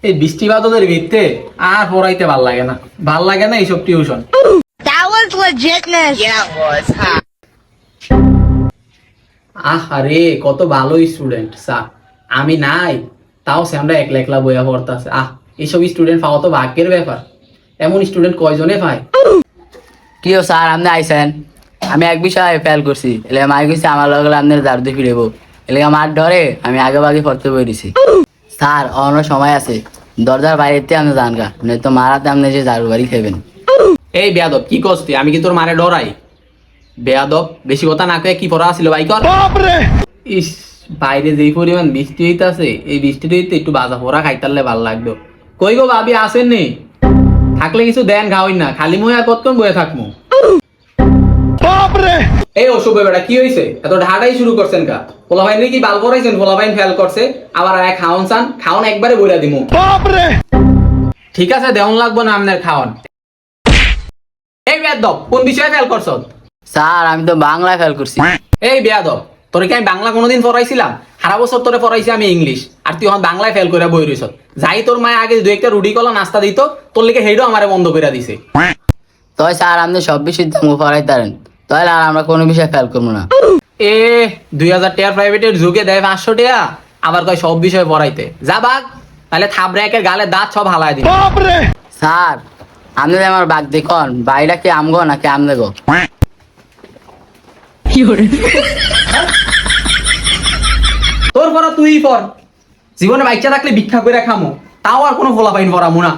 এই বৃষ্টি বাদলের ভিত্তে আর পড়াইতে ভাল লাগে না এইসব tuition. That was legitness. Yeah, it was. আরে কত ভালো স্টুডেন্ট স্যার, আমি নাই তাও স্যামরা একলা একলা বইয়া পড়তাছে। এইসব স্টুডেন্ট পাওয়া তো ভাগ্যের ব্যাপার। এমন স্টুডেন্ট কয়জনে পায়? কি ও স্যার, আপনি আইসেন? আমি এক বিষয়ে ফেল করছি, এলে মাই কইছি আমার লগে আপনার দাঁড়তে ফিরেবো, এলে আমার ডরে আমি আগে ভাগে পড়তে বইছি। স্যার অন্য সময় আছে, দরজার বাইরেতে আপনি যান গা, নয়তো মারাতে আপনি যে ঝাড়ু বাড়ি খাইবেন। এই বেয়াদব কি করছি? আমি কি তোর মারে ডরাই? বেয়াদব বেশি কথা না কয়ে কি পড়া ছিল বাইকর। ইস, বাইরে যেই পরিমাণ বৃষ্টি হইতাছে, এই বৃষ্টিতে হইতে একটু বাজা পোড়া খাইতারলে ভাল লাগতো। কই গো ভাবি, আসেন নি? থাকলে কিছু দেন, খাওয়াই না, খালি মুই আর কতক্ষণ বয়ে থাকবো। এই অশুভ বেটা, কি হয়েছে? এত ঢাটাই শুরু করছেন কা? পোলাপাইন কি বাল পড়াইছেন? পোলাপাইন ফেল করছে, আবার খাওয়ান চান? খাওয়ান একবারে বইরা দিমু। ঠিক আছে, দেওয়ান লাগবো না আপনার খাওয়ান। এই বেয়াদব, কোন বিষয়ে ফেল করছ? স্যার আমি তো বাংলায় ফেল করছি। এই বেয়াদব, তোরে কি আমি বাংলা কোনোদিন পড়াইছিলাম? সারা বছর তোরে পড়াইছি আমি ইংলিশ, আর তুই এখন বাংলায় ফেল করে বই রইছ। যাই তোর মায় আগে দু একটা রুটি কলা নাস্তা দিত, তোর লিখে হেইডো আমারে বন্ধ করে দিছে। তবে স্যার আপনি সব বিষয় পড়াই তারেন, তাহলে আর আমরা কোনো বিষয়ে ফেল করবো না। 2000 টাকার প্রাইভেটের যুগে দেয় 500 টাকা, আবার কয় সব বিষয়ে পড়াইতে। যা বাঘ, তাহলে থাবড়ে একের গালে দাঁত সব হালায় দিবে। স্যার আপনি যে আমার বাঘ দেখুন, বাড়িটা কি আমগো নাকি আম দেগো? তোর পড়া তুই পড়, জীবনে বাচ্চা থাকলে ভিক্ষা করে খামো, তাও আর কোনো ফলাফাইন পড়ামো না।